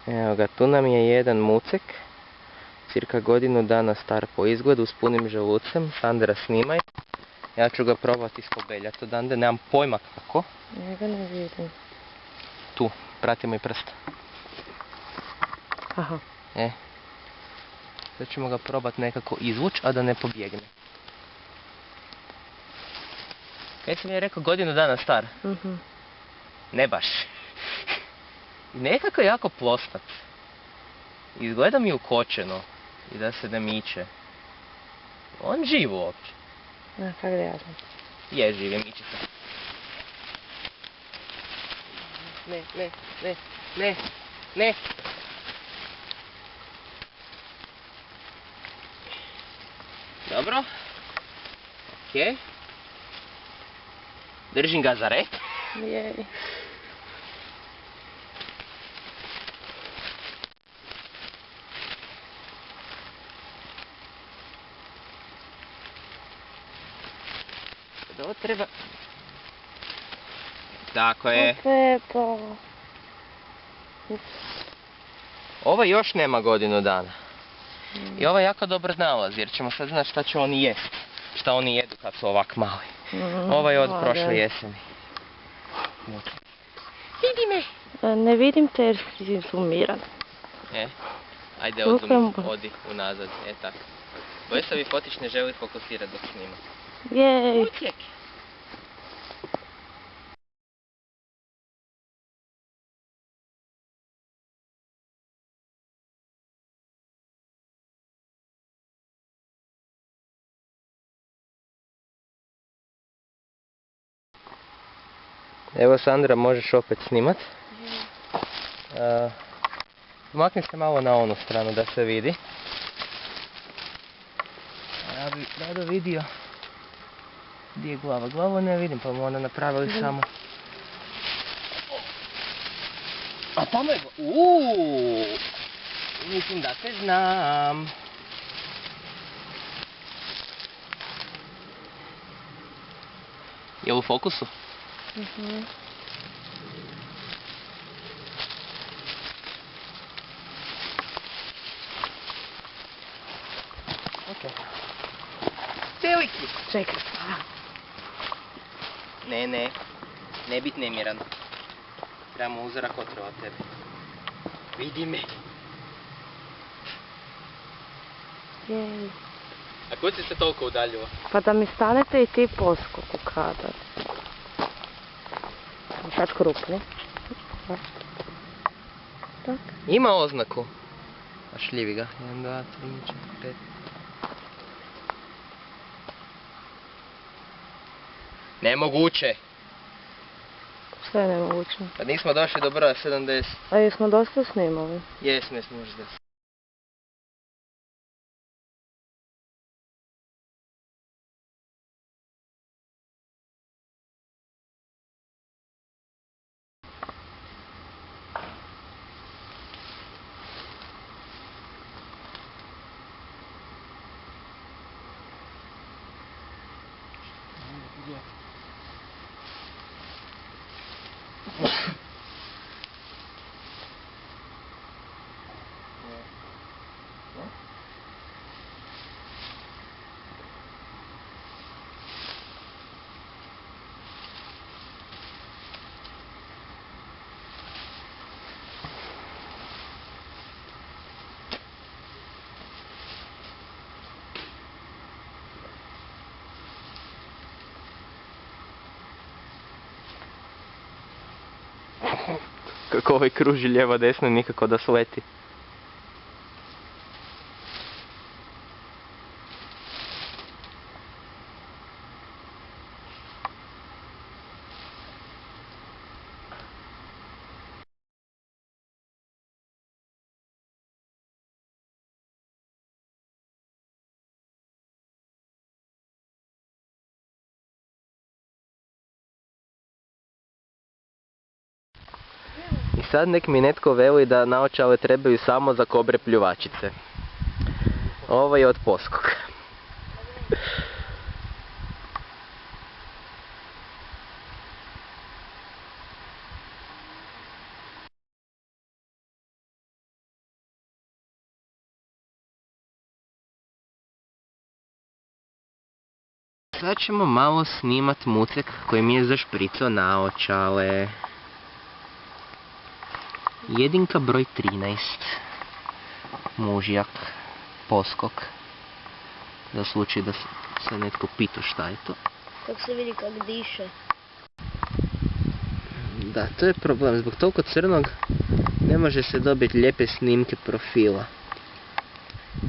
Evo ga, tu nam je jedan mucek, cirka godinu dana star po izgledu, s punim želucem. Sandra, snimaj. Ja ću ga probati iskobeljati odande, nemam pojma kako. Njega ne vidim. Tu, prati moj prst. Aha. Sad ćemo ga probati nekako izvući, a da ne pobjegne. Kaj sam ja rekao, godinu dana star? Ne baš. Nekako jako plostat. Izgleda mi ukočeno i da se ne miče. On živ uopće. Kak da ja znam. Je živ, je miče se. Ne. Dobro. Okej. Držim ga za rep. Jej. Ovo treba... Tako je. Pepa. Ovo još nema godinu dana. I ovo je jako dobar nalaz, jer ćemo sad znati šta će oni jest. Šta oni jedu kad su ovak mali. Ovo je od prošle jeseni. Vidi me! Ne vidim te jer si sumiran. Ajde, odi unazad. Tako. Bojisavi fotić ne želi fokusirati dok snima. Jej! Utjek! Evo, Sandra, možeš opet snimat. Makni se malo na onu stranu da se vidi. Ja bih rado vidio gdje je glava. Glavu ne vidim, pa mu onda napravili samo... A tamo je glava. Mislim da te znam. Je u fokusu? Veliki! Čekaj. Ne bit nemiran. Trebamo uzorak otrova tebe. Vidi me! Jej. A kud si se toliko udaljila? Pa da mi stanete i ti poskoku kadar. Sad krupni. Tak. Ima oznaku. A šljivi ga. 1, 2, 3, 4, 5. Nemoguće! Sve je nemoguće. Pa nismo došli do broja 70. A jesmo dosta snimali? Jesmo možda. Kako ovaj kruži lijevo desno nikako da sleti. I sad nek mi netko veli da naočale trebaju samo za kobre pljuvačice. Ovo je od poskog. Sad ćemo malo snimat Mucek koji mi je zašpricao naočale. Jedinka broj 13. Mužjak. Poskok. Za slučaj da se netko pita šta je to. Kako se vidi kak diše. Da, to je problem. Zbog toliko crnog ne može se dobiti lijepe snimke profila.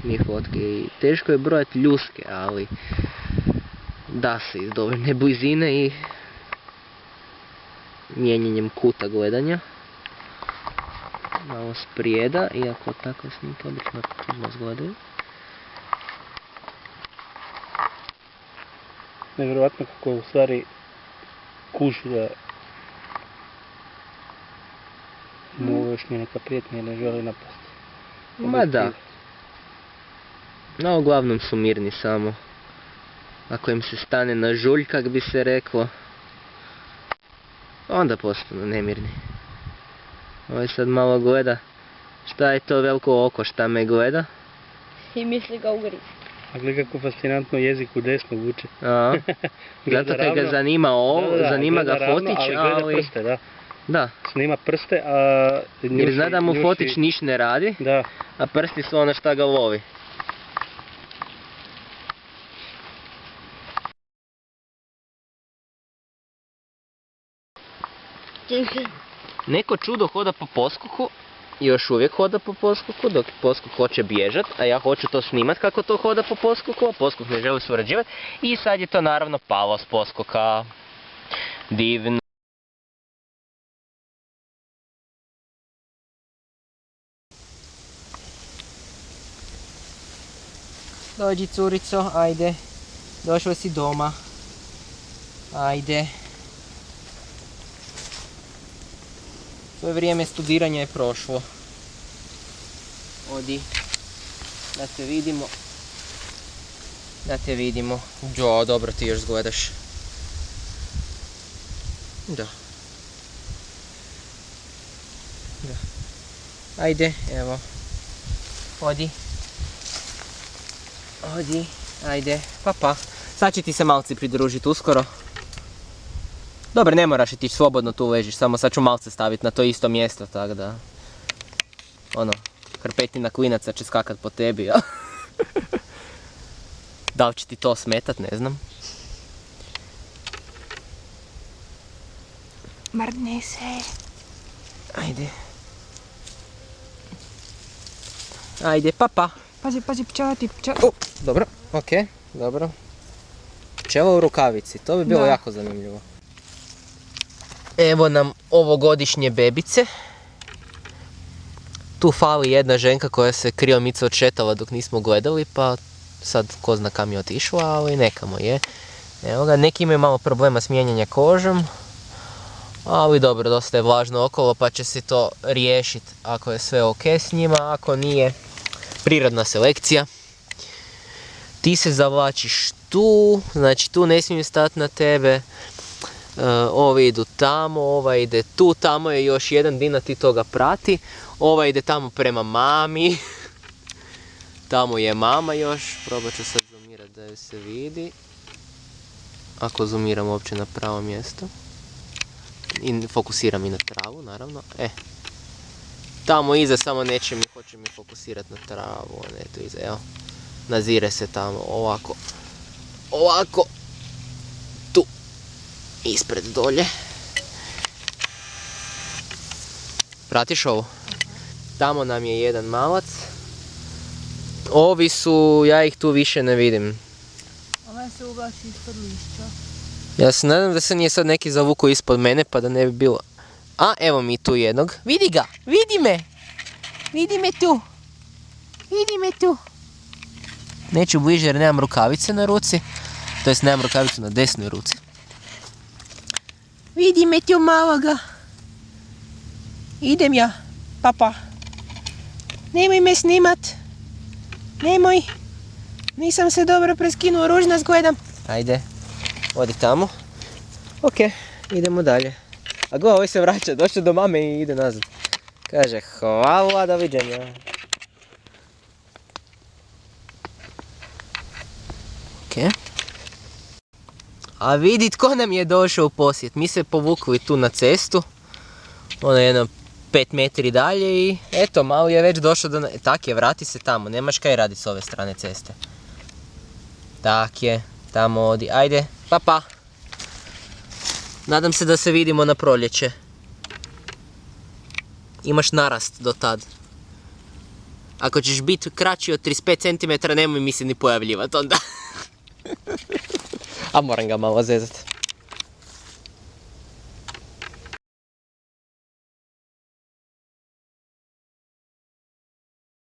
Ni fotke. I teško je brojati ljuske, ali da se iz dovoljne blizine i mijenjanjem kuta gledanja. Malo sprijeda, iako takve snimke obično čudno izgledaju. Nevjerojatno kako u stvari kuži da mu ovo još nije neka prijetnja i ne želi napasti. Ma da. No, uglavnom su mirni samo. Ako im se stane na žulj, kak bi se reklo, onda postanu nemirni. Ovo sad malo gleda. Šta je to veliko oko, šta me gleda? I misli ga ugriz. A gledaj kako fascinantno jezik u desno vuče. A, zato kaj ga zanima ovo, zanima ga fotić, ali gleda ali... prste, da. Da, Snima prste, a jer zna da mu fotić niš ne radi, Da. a prsti su ono šta ga lovi. Neko čudo hoda po poskoku, još uvijek hoda po poskoku, dok poskok hoće bježat, a ja hoću to snimat kako to hoda po poskoku, a poskok ne želi surađivati. I sad je to naravno palo s poskoka. Divno. Dođi curico, ajde. Došla si doma. Ajde. Svoje vrijeme studiranja je prošlo. Odi. Da te vidimo. Da te vidimo. Jo, dobro ti još izgledaš. Da. Da. Ajde, evo. Odi. Odi. Ajde. Pa pa. Sad će ti se malci pridružiti uskoro. Dobro, ne moraš i ti slobodno tu ležiš, samo sad ću malce staviti na to isto mjesto, tako da... Ono, hrpetina klinaca će skakat po tebi, ja. Da li će ti to smetat, ne znam. Mrdni se. Ajde. Ajde, pa pa. Pazi, pazi, pčela ti, pčela. Dobro, okej, dobro. Pčela u rukavici, to bi bilo Da. jako zanimljivo. Evo nam ovogodišnje bebice. Tu fali jedna ženka koja se kriomica odšetala dok nismo gledali, pa sad ko zna kam je otišla, ali nekamo je. Evo ga, neki imaju malo problema s mijenjanja kožom, ali dobro, dosta je vlažno okolo pa će se to riješiti ako je sve ok s njima, ako nije, prirodna selekcija. Ti se zavlačiš tu, znači tu ne smijem stati na tebe. Ovi idu tamo, ova ide tu, tamo je još jedan Dina, ti toga prati. Ova ide tamo prema mami. Tamo je mama još, probat ću sad zoomirati da ju se vidi. Ako zoomiram uopće na pravo mjesto. I fokusiram i na travu, naravno. Tamo iza samo neće mi, hoće mi fokusirati na travu, a ne tu iza, evo. Nazire se tamo, ovako. Ovako. Ispred dolje. Pratiš ovo? Tamo nam je jedan malac. Ovi su, ja ih tu više ne vidim. Ovaj se uvlači ispod lišća. Ja se nadam da se nije sad neki zavukao ispod mene pa da ne bi bilo. A evo mi tu jednog. Vidi ga! Vidi me! Vidi me tu! Vidi me tu! Neću bliže jer nemam rukavice na ruci. To jest nemam rukavicu na desnoj ruci. Vidi me tu maloga. Idem ja, papa. Nemoj me snimat. Nemoj. Nisam se dobro preskinuo, ružno izgledam. Ajde, odi tamo. Ok, idemo dalje. A gle, ovaj se vraća, došao do mame i ide nazad. Kaže, hvala, doviđenja. Ok. A vidi tko nam je došao u posjet. Mi se povukli tu na cestu. Ono jedno 5 metri dalje i eto, malo je već došao do... Tak je, vrati se tamo, nemaš kaj raditi s ove strane ceste. Tak je, tamo odi. Ajde, pa pa. Nadam se da se vidimo na proljeće. Imaš narast do tad. Ako ćeš biti kraći od 35 cm, nemoj mi se ni pojavljivati onda. A moram ga malo zezati.